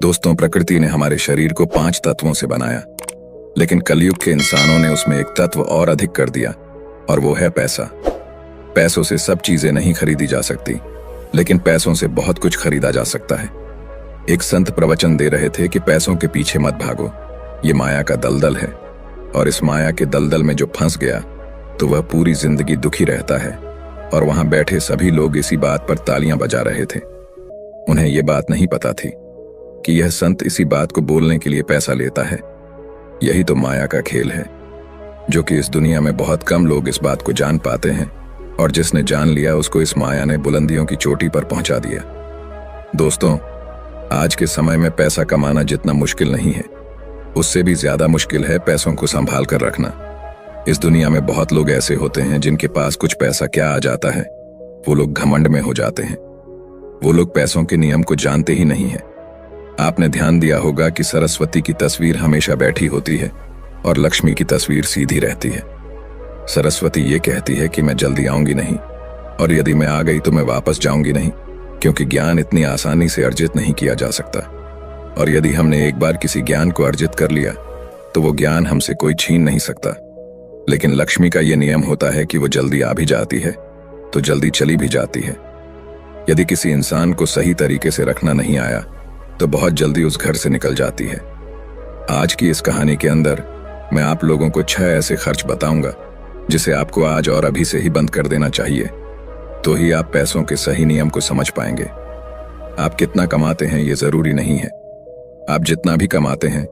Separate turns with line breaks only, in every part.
दोस्तों, प्रकृति ने हमारे शरीर को 5 तत्वों से बनाया, लेकिन कलयुग के इंसानों ने उसमें एक तत्व और अधिक कर दिया, और वो है पैसा। पैसों से सब चीजें नहीं खरीदी जा सकती, लेकिन पैसों से बहुत कुछ खरीदा जा सकता है। एक संत प्रवचन दे रहे थे कि पैसों के पीछे मत भागो, ये माया का दलदल है, और इस माया के दलदल में जो फंस गया तो वह पूरी जिंदगी दुखी रहता है। और वहां बैठे सभी लोग इसी बात पर तालियां बजा रहे थे। उन्हें यह बात नहीं पता थी कि यह संत इसी बात को बोलने के लिए पैसा लेता है। यही तो माया का खेल है, जो कि इस दुनिया में बहुत कम लोग इस बात को जान पाते हैं, और जिसने जान लिया उसको इस माया ने बुलंदियों की चोटी पर पहुंचा दिया। दोस्तों, आज के समय में पैसा कमाना जितना मुश्किल नहीं है, उससे भी ज्यादा मुश्किल है पैसों को संभाल कर रखना। इस दुनिया में बहुत लोग ऐसे होते हैं जिनके पास कुछ पैसा क्या आ जाता है, वो लोग घमंड में हो जाते हैं। वो लोग पैसों के नियम को जानते ही नहीं है। आपने ध्यान दिया होगा कि सरस्वती की तस्वीर हमेशा बैठी होती है और लक्ष्मी की तस्वीर सीधी रहती है। सरस्वती ये कहती है कि मैं जल्दी आऊंगी नहीं, और यदि मैं आ गई तो मैं वापस जाऊंगी नहीं, क्योंकि ज्ञान इतनी आसानी से अर्जित नहीं किया जा सकता। और यदि हमने एक बार किसी ज्ञान को अर्जित कर लिया तो वो ज्ञान हमसे कोई छीन नहीं सकता। लेकिन लक्ष्मी का ये नियम होता है कि वो जल्दी आ भी जाती है तो जल्दी चली भी जाती है। यदि किसी इंसान को सही तरीके से रखना नहीं आया तो बहुत जल्दी उस घर से निकल जाती है। आज की इस कहानी के अंदर मैं आप लोगों को 6 ऐसे खर्च बताऊंगा जिसे आपको आज और अभी से ही बंद कर देना चाहिए, तो ही आप पैसों के सही नियम को समझ पाएंगे। आप कितना कमाते हैं ये जरूरी नहीं है। आप जितना भी कमाते हैं,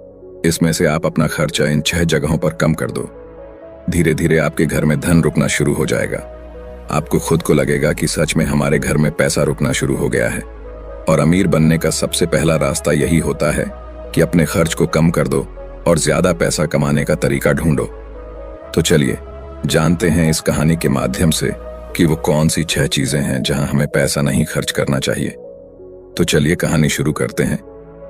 इसमें से आप अपना खर्चा इन 6 जगहों पर कम कर दो। धीरे धीरे आपके घर में धन रुकना शुरू हो जाएगा। आपको खुद को लगेगा कि सच में हमारे घर में पैसा रुकना शुरू हो गया है। और अमीर बनने का सबसे पहला रास्ता यही होता है कि अपने खर्च को कम कर दो और ज्यादा पैसा कमाने का तरीका ढूंढो। तो चलिए जानते हैं इस कहानी के माध्यम से कि वो कौन सी 6 चीजें हैं जहां हमें पैसा नहीं खर्च करना चाहिए। तो चलिए कहानी शुरू करते हैं।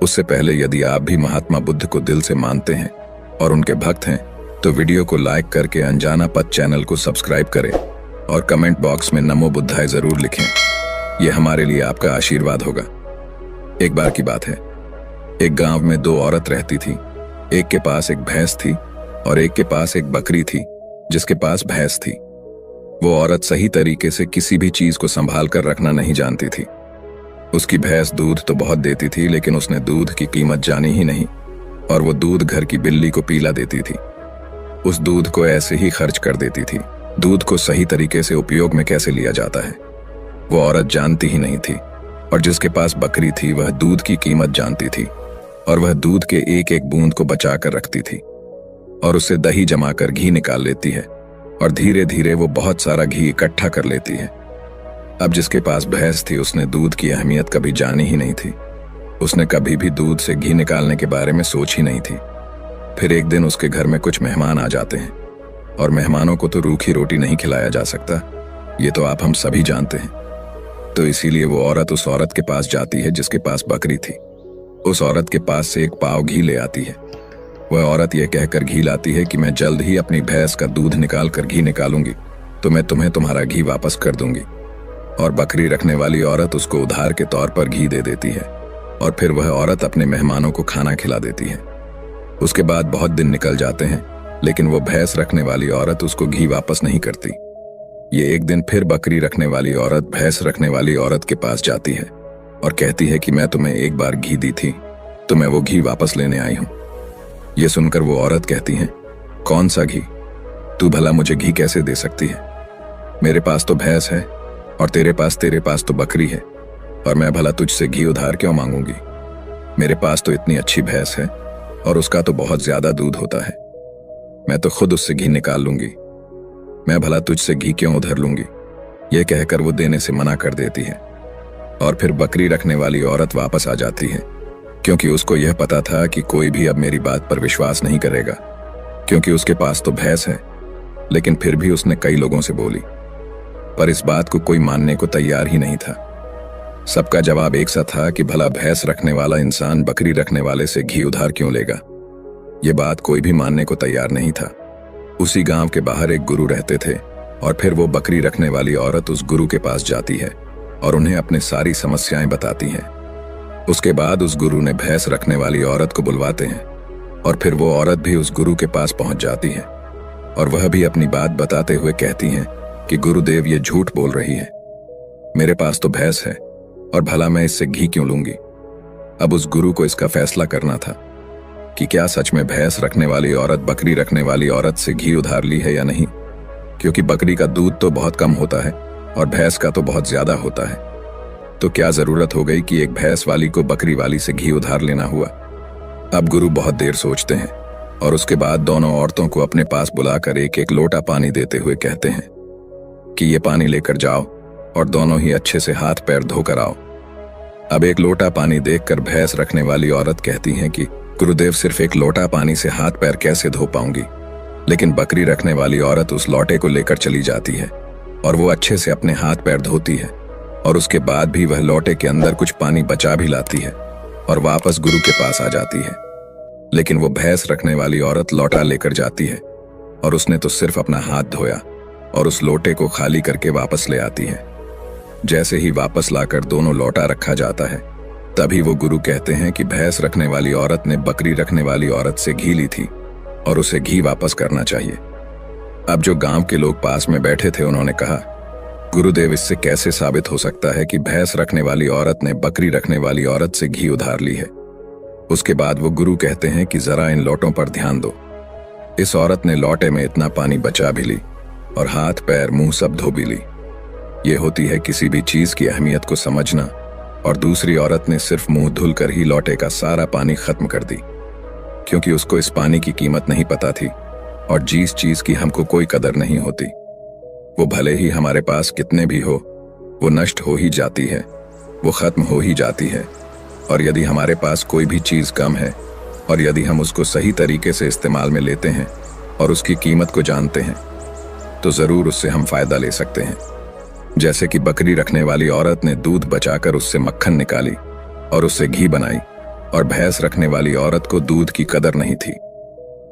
उससे पहले यदि आप भी महात्मा बुद्ध को दिल से मानते हैं और उनके भक्त हैं, तो वीडियो को लाइक करके अनजाना पथ चैनल को सब्सक्राइब करें और कमेंट बॉक्स में नमो बुद्धाय जरूर लिखें। यह हमारे लिए आपका आशीर्वाद होगा। एक बार की बात है, एक गांव में 2 औरत रहती थी। एक के पास एक भैंस थी और एक के पास एक बकरी थी जिसके पास भैंस थी। वो औरत सही तरीके से किसी भी चीज को संभाल कर रखना नहीं जानती थी। उसकी भैंस दूध तो बहुत देती थी, लेकिन उसने दूध की कीमत जानी ही नहीं, और वो दूध घर की बिल्ली को पीला देती थी। उस दूध को ऐसे ही खर्च कर देती थी। दूध को सही तरीके से उपयोग में कैसे लिया जाता है वो औरत जानती ही नहीं थी। और जिसके पास बकरी थी वह दूध की कीमत जानती थी, और वह दूध के एक एक बूंद को बचा कर रखती थी और उससे दही जमाकर घी निकाल लेती है, और धीरे धीरे वो बहुत सारा घी इकट्ठा कर लेती है। अब जिसके पास भैंस थी उसने दूध की अहमियत कभी जानी ही नहीं थी। उसने कभी भी दूध से घी निकालने के बारे में सोच ही नहीं थी। फिर एक दिन उसके घर में कुछ मेहमान आ जाते हैं, और मेहमानों को तो रूखी रोटी नहीं खिलाया जा सकता, ये तो आप हम सभी जानते हैं। तो इसीलिए वो औरत उस औरत के पास जाती है जिसके पास बकरी थी। उस औरत के पास से 1 पाव घी ले आती है। वह औरत यह कहकर घी लाती है कि मैं जल्द ही अपनी भैंस का दूध निकाल कर घी निकालूंगी तो मैं तुम्हें तुम्हारा घी वापस कर दूंगी। और बकरी रखने वाली औरत उसको उधार के तौर पर घी दे देती है, और फिर वह औरत अपने मेहमानों को खाना खिला देती है। उसके बाद बहुत दिन निकल जाते हैं, लेकिन वो भैंस रखने वाली औरत उसको घी वापस नहीं करती। ये एक दिन फिर बकरी रखने वाली औरत भैंस रखने वाली औरत के पास जाती है और कहती है कि मैं तुम्हें एक बार घी दी थी तो मैं वो घी वापस लेने आई हूं। ये सुनकर वो औरत कहती है, कौन सा घी? तू भला मुझे घी कैसे दे सकती है? मेरे पास तो भैंस है और तेरे पास तो बकरी है, और मैं भला तुझसे घी उधार क्यों मांगूंगी? मेरे पास तो इतनी अच्छी भैंस है और उसका तो बहुत ज्यादा दूध होता है। मैं तो खुद उससे घी निकाल लूंगी। मैं भला तुझसे घी क्यों उधार लूंगी? यह कहकर वो देने से मना कर देती है। और फिर बकरी रखने वाली औरत वापस आ जाती है, क्योंकि उसको यह पता था कि कोई भी अब मेरी बात पर विश्वास नहीं करेगा, क्योंकि उसके पास तो भैंस है। लेकिन फिर भी उसने कई लोगों से बोली, पर इस बात को कोई मानने को तैयार ही नहीं था। सबका जवाब एक सा था कि भला भैंस रखने वाला इंसान बकरी रखने वाले से घी उधार क्यों लेगा। ये बात कोई भी मानने को तैयार नहीं था। उसी गांव के बाहर एक गुरु रहते थे, और फिर वो बकरी रखने वाली औरत उस गुरु के पास जाती है और उन्हें अपनी सारी समस्याएं बताती है। उसके बाद उस गुरु ने भैंस रखने वाली औरत को बुलवाते हैं और फिर वो औरत भी उस गुरु के पास पहुंच जाती है और वह भी अपनी बात बताते हुए कहती हैं कि गुरुदेव ये झूठ बोल रही है, मेरे पास तो भैंस है और भला मैं इससे घी क्यों लूंगी। अब उस गुरु को इसका फैसला करना था कि क्या सच में भैंस रखने वाली औरत बकरी रखने वाली औरत से घी उधार ली है या नहीं, क्योंकि बकरी का दूध तो बहुत कम होता है और भैंस का तो बहुत ज्यादा होता है। तो क्या जरूरत हो गई कि एक भैंस वाली को बकरी वाली से घी उधार लेना हुआ। अब गुरु बहुत देर सोचते हैं और उसके बाद दोनों औरतों को अपने पास बुलाकर एक एक लोटा पानी देते हुए कहते हैं कि ये पानी लेकर जाओ और दोनों ही अच्छे से हाथ पैर धोकर आओ। अब एक लोटा पानी देखकर भैंस रखने वाली औरत कहती है कि गुरुदेव सिर्फ एक लोटा पानी से हाथ पैर कैसे धो पाऊंगी। लेकिन बकरी रखने वाली औरत उस लोटे को लेकर चली जाती है और वो अच्छे से अपने हाथ पैर धोती है और उसके बाद भी वह लोटे के अंदर कुछ पानी बचा भी लाती है और वापस गुरु के पास आ जाती है। लेकिन वो भैंस रखने वाली औरत लोटा लेकर जाती है और उसने तो सिर्फ अपना हाथ धोया और उस लोटे को खाली करके वापस ले आती है। जैसे ही वापस लाकर दोनों लोटा रखा जाता है तभी वो गुरु कहते हैं कि भैंस रखने वाली औरत ने बकरी रखने वाली औरत से घी ली थी और उसे घी वापस करना चाहिए। अब जो गांव के लोग पास में बैठे थे उन्होंने कहा, गुरुदेव इससे कैसे साबित हो सकता है कि भैंस रखने वाली औरत ने बकरी रखने वाली औरत से घी उधार ली है। उसके बाद वो गुरु कहते हैं कि जरा इन लोटों पर ध्यान दो। इस औरत ने लोटे में इतना पानी बचा भी ली और हाथ पैर मुंह सब धो भी ली। ये होती है किसी भी चीज की अहमियत को समझना, और दूसरी औरत ने सिर्फ मुंह धुलकर ही लोटे का सारा पानी खत्म कर दी, क्योंकि उसको इस पानी की कीमत नहीं पता थी और जिस चीज की हमको कोई कदर नहीं होती वो भले ही हमारे पास कितने भी हो वो नष्ट हो ही जाती है, वो खत्म हो ही जाती है। और यदि हमारे पास कोई भी चीज कम है और यदि हम उसको सही तरीके से इस्तेमाल में लेते हैं और उसकी कीमत को जानते हैं तो जरूर उससे हम फायदा ले सकते हैं। जैसे कि बकरी रखने वाली औरत ने दूध बचाकर उससे मक्खन निकाली और उससे घी बनाई, और भैंस रखने वाली औरत को दूध की कदर नहीं थी,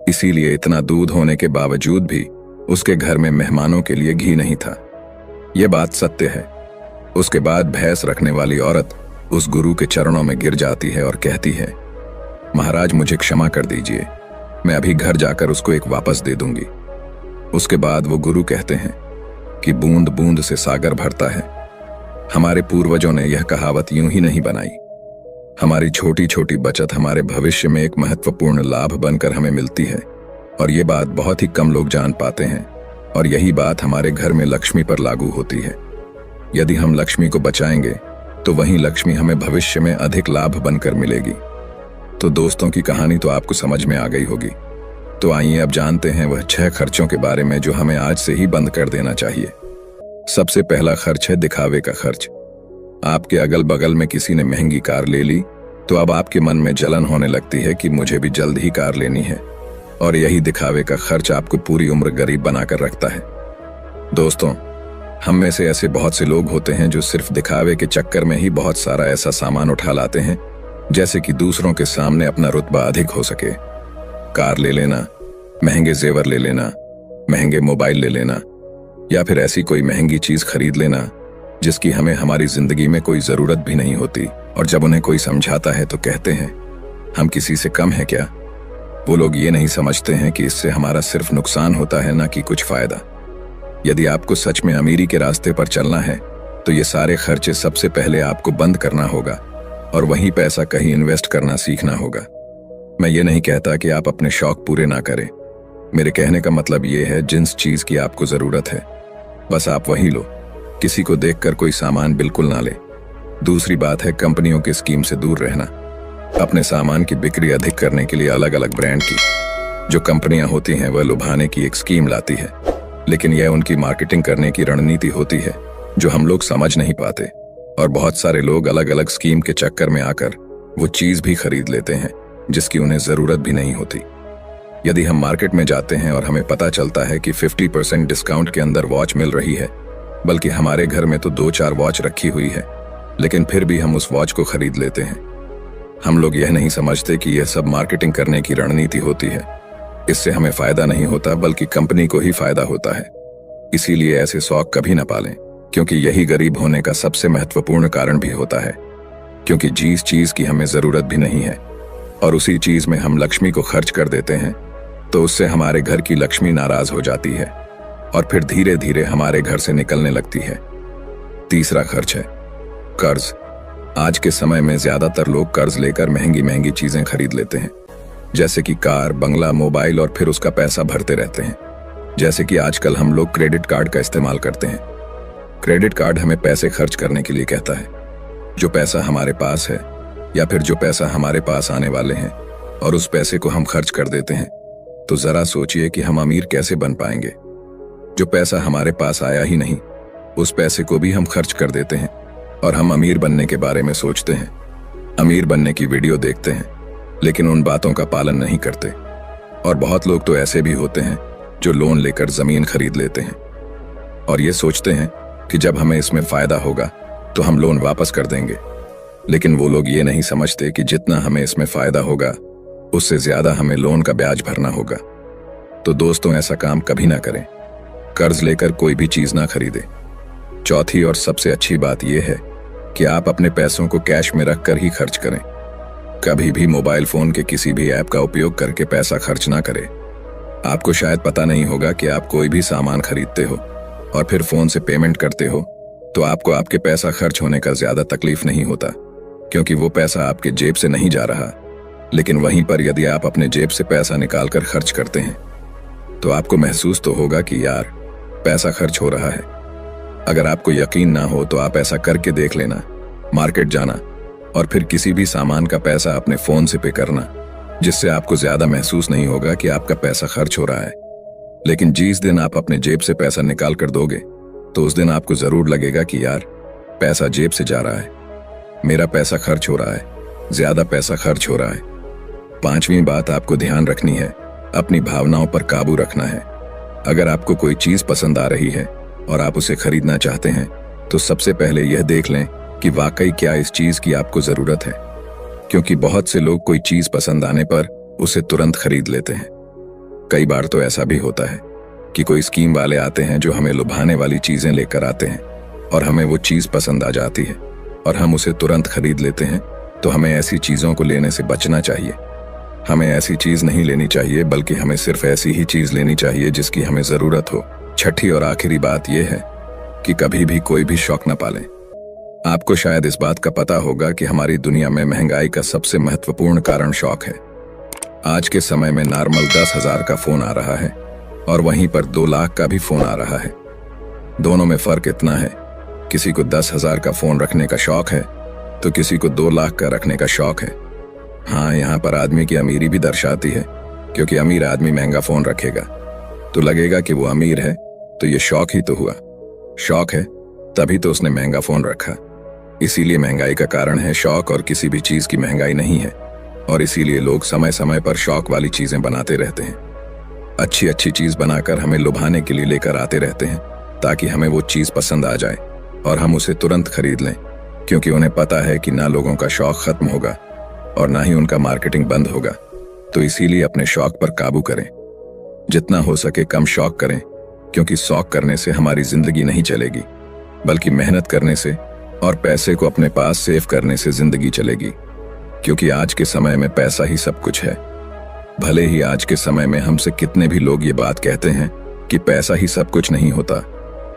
इसीलिए इतना दूध होने के बावजूद भी उसके घर में मेहमानों के लिए घी नहीं था। यह बात सत्य है। उसके बाद भैंस रखने वाली औरत उस गुरु के चरणों में गिर जाती है और कहती है, महाराज मुझे क्षमा कर दीजिए, मैं अभी घर जाकर उसको एक वापस दे दूंगी। उसके बाद वो गुरु कहते हैं कि बूंद बूंद से सागर भरता है। हमारे पूर्वजों ने यह कहावत यूं ही नहीं बनाई। हमारी छोटी छोटी बचत हमारे भविष्य में एक महत्वपूर्ण लाभ बनकर हमें मिलती है और ये बात बहुत ही कम लोग जान पाते हैं, और यही बात हमारे घर में लक्ष्मी पर लागू होती है। यदि हम लक्ष्मी को बचाएंगे तो वहीं लक्ष्मी हमें भविष्य में अधिक लाभ बनकर मिलेगी। तो दोस्तों की कहानी तो आपको समझ में आ गई होगी। तो आइए अब जानते हैं वह 6 खर्चों के बारे में जो हमें आज से ही बंद कर देना चाहिए। सबसे पहला खर्च है दिखावे का खर्च। आपके अगल बगल में किसी ने महंगी कार ले ली तो अब आपके मन में जलन होने लगती है कि मुझे भी जल्द ही कार लेनी है, और यही दिखावे का खर्च आपको पूरी उम्र गरीब बनाकर रखता है। दोस्तों, हम में से ऐसे बहुत से लोग होते हैं जो सिर्फ दिखावे के चक्कर में ही बहुत सारा ऐसा सामान उठा लाते हैं जैसे कि दूसरों के सामने अपना रुतबा अधिक हो सके। कार ले लेना, महंगे जेवर ले लेना, महंगे मोबाइल ले लेना, या फिर ऐसी कोई महंगी चीज खरीद लेना जिसकी हमें हमारी जिंदगी में कोई जरूरत भी नहीं होती, और जब उन्हें कोई समझाता है तो कहते हैं हम किसी से कम है क्या। वो लोग ये नहीं समझते हैं कि इससे हमारा सिर्फ नुकसान होता है, ना कि कुछ फायदा। यदि आपको सच में अमीरी के रास्ते पर चलना है तो ये सारे खर्चे सबसे पहले आपको बंद करना होगा और वही पैसा कहीं इन्वेस्ट करना सीखना होगा। मैं ये नहीं कहता कि आप अपने शौक पूरे ना करें। मेरे कहने का मतलब ये है जिस चीज की आपको जरूरत है बस आप वही लो, किसी को देखकर कोई सामान बिल्कुल ना ले। दूसरी बात है कंपनियों की स्कीम से दूर रहना। अपने सामान की बिक्री अधिक करने के लिए अलग अलग ब्रांड की जो कंपनियां होती हैं वह लुभाने की एक स्कीम लाती है, लेकिन यह उनकी मार्केटिंग करने की रणनीति होती है जो हम लोग समझ नहीं पाते, और बहुत सारे लोग अलग अलग स्कीम के चक्कर में आकर वो चीज भी खरीद लेते हैं जिसकी उन्हें जरूरत भी नहीं होती। यदि हम मार्केट में जाते हैं और हमें पता चलता है कि 50% डिस्काउंट के अंदर वॉच मिल रही है, बल्कि हमारे घर में तो 2-4 वॉच रखी हुई है, लेकिन फिर भी हम उस वॉच को खरीद लेते हैं। हम लोग यह नहीं समझते कि यह सब मार्केटिंग करने की रणनीति होती है। इससे हमें फायदा नहीं होता बल्कि कंपनी को ही फायदा होता है। इसीलिए ऐसे शौक कभी न पालें, क्योंकि यही गरीब होने का सबसे महत्वपूर्ण कारण भी होता है। क्योंकि जिस चीज की हमें जरूरत भी नहीं है और उसी चीज में हम लक्ष्मी को खर्च कर देते हैं, तो उससे हमारे घर की लक्ष्मी नाराज हो जाती है और फिर धीरे धीरे हमारे घर से निकलने लगती है। तीसरा खर्च है कर्ज। आज के समय में ज्यादातर लोग कर्ज लेकर महंगी महंगी चीजें खरीद लेते हैं, जैसे कि कार, बंगला, मोबाइल, और फिर उसका पैसा भरते रहते हैं। जैसे कि आजकल हम लोग क्रेडिट कार्ड का इस्तेमाल करते हैं। क्रेडिट कार्ड हमें पैसे खर्च करने के लिए कहता है। जो पैसा हमारे पास है या फिर जो पैसा हमारे पास आने वाले हैं और उस पैसे को हम खर्च कर देते हैं, तो जरा सोचिए कि हम अमीर कैसे बन पाएंगे। जो पैसा हमारे पास आया ही नहीं, उस पैसे को भी हम खर्च कर देते हैं और हम अमीर बनने के बारे में सोचते हैं, अमीर बनने की वीडियो देखते हैं, लेकिन उन बातों का पालन नहीं करते। और बहुत लोग तो ऐसे भी होते हैं जो लोन लेकर जमीन खरीद लेते हैं और ये सोचते हैं कि जब हमें इसमें फायदा होगा तो हम लोन वापस कर देंगे। लेकिन वो लोग ये नहीं समझते कि जितना हमें इसमें फायदा होगा उससे ज्यादा हमें लोन का ब्याज भरना होगा। तो दोस्तों, ऐसा काम कभी ना करें। कर्ज लेकर कोई भी चीज ना खरीदे। चौथी और सबसे अच्छी बात यह है कि आप अपने पैसों को कैश में रखकर ही खर्च करें। कभी भी मोबाइल फोन के किसी भी ऐप का उपयोग करके पैसा खर्च ना करें। आपको शायद पता नहीं होगा कि आप कोई भी सामान खरीदते हो और फिर फोन से पेमेंट करते हो, तो आपको आपके पैसा खर्च होने का ज्यादा तकलीफ नहीं होता, क्योंकि वो पैसा आपके जेब से नहीं जा रहा। लेकिन वहीं पर यदि आप अपने जेब से पैसा निकालकर खर्च करते हैं, तो आपको महसूस तो होगा कि यार पैसा खर्च हो रहा है। अगर आपको यकीन ना हो तो आप ऐसा करके देख लेना। मार्केट जाना और फिर किसी भी सामान का पैसा अपने फोन से पे करना, जिससे आपको ज्यादा महसूस नहीं होगा कि आपका पैसा खर्च हो रहा है। लेकिन जिस दिन आप अपने जेब से पैसा निकाल कर दोगे, तो उस दिन आपको जरूर लगेगा कि यार पैसा जेब से जा रहा है, मेरा पैसा खर्च हो रहा है, ज्यादा पैसा खर्च हो रहा है। पांचवी बात आपको ध्यान रखनी है, अपनी भावनाओं पर काबू रखना है। अगर आपको कोई चीज पसंद आ रही है और आप उसे खरीदना चाहते हैं, तो सबसे पहले यह देख लें कि वाकई क्या इस चीज की आपको जरूरत है, क्योंकि बहुत से लोग कोई चीज पसंद आने पर उसे तुरंत खरीद लेते हैं। कई बार तो ऐसा भी होता है कि कोई स्कीम वाले आते हैं जो हमें लुभाने वाली चीजें लेकर आते हैं और हमें वो चीज पसंद आ जाती है और हम उसे तुरंत खरीद लेते हैं। तो हमें ऐसी चीजों को लेने से बचना चाहिए। हमें ऐसी चीज नहीं लेनी चाहिए, बल्कि हमें सिर्फ ऐसी ही चीज लेनी चाहिए जिसकी हमें जरूरत हो। छठी और आखिरी बात यह है कि कभी भी कोई भी शौक न पालें। आपको शायद इस बात का पता होगा कि हमारी दुनिया में महंगाई का सबसे महत्वपूर्ण कारण शौक है। आज के समय में नॉर्मल 10,000 का फोन आ रहा है और वहीं पर 2 लाख का भी फोन आ रहा है। दोनों में फर्क इतना है, किसी को 10,000 का फोन रखने का शौक है तो किसी को 2 लाख का रखने का शौक है। हाँ, यहाँ पर आदमी की अमीरी भी दर्शाती है, क्योंकि अमीर आदमी महंगा फोन रखेगा तो लगेगा कि वो अमीर है, तो ये शौक ही तो हुआ। शौक है तभी तो उसने महंगा फोन रखा। इसीलिए महंगाई का कारण है शौक, और किसी भी चीज की महंगाई नहीं है। और इसीलिए लोग समय समय पर शौक वाली चीजें बनाते रहते हैं। अच्छी अच्छी चीज बनाकर हमें लुभाने के लिए लेकर आते रहते हैं, ताकि हमें वो चीज पसंद आ जाए और हम उसे तुरंत खरीद लें, क्योंकि उन्हें पता है कि ना लोगों का शौक खत्म होगा और ना ही उनका मार्केटिंग बंद होगा। तो इसीलिए अपने शौक पर काबू करें। जितना हो सके कम शौक करें, क्योंकि शौक करने से हमारी जिंदगी नहीं चलेगी, बल्कि मेहनत करने से और पैसे को अपने पास सेव करने से जिंदगी चलेगी। क्योंकि आज के समय में पैसा ही सब कुछ है। भले ही आज के समय में हमसे कितने भी लोग ये बात कहते हैं कि पैसा ही सब कुछ नहीं होता,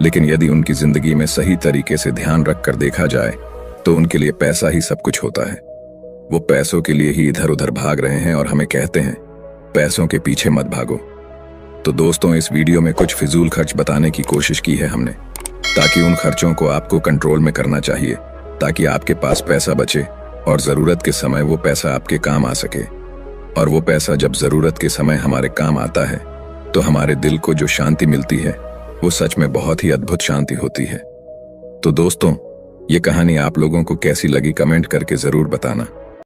लेकिन यदि उनकी जिंदगी में सही तरीके से ध्यान रखकर देखा जाए तो उनके लिए पैसा ही सब कुछ होता है। वो पैसों के लिए ही इधर उधर भाग रहे हैं और हमें कहते हैं पैसों के पीछे मत भागो। तो दोस्तों, इस वीडियो में कुछ फिजूल खर्च बताने की कोशिश की है हमने, ताकि उन खर्चों को आपको कंट्रोल में करना चाहिए, ताकि आपके पास पैसा बचे और जरूरत के समय वो पैसा आपके काम आ सके। और वो पैसा जब जरूरत के समय हमारे काम आता है, तो हमारे दिल को जो शांति मिलती है वो सच में बहुत ही अद्भुत शांति होती है। तो दोस्तों, ये कहानी आप लोगों को कैसी लगी कमेंट करके जरूर बताना।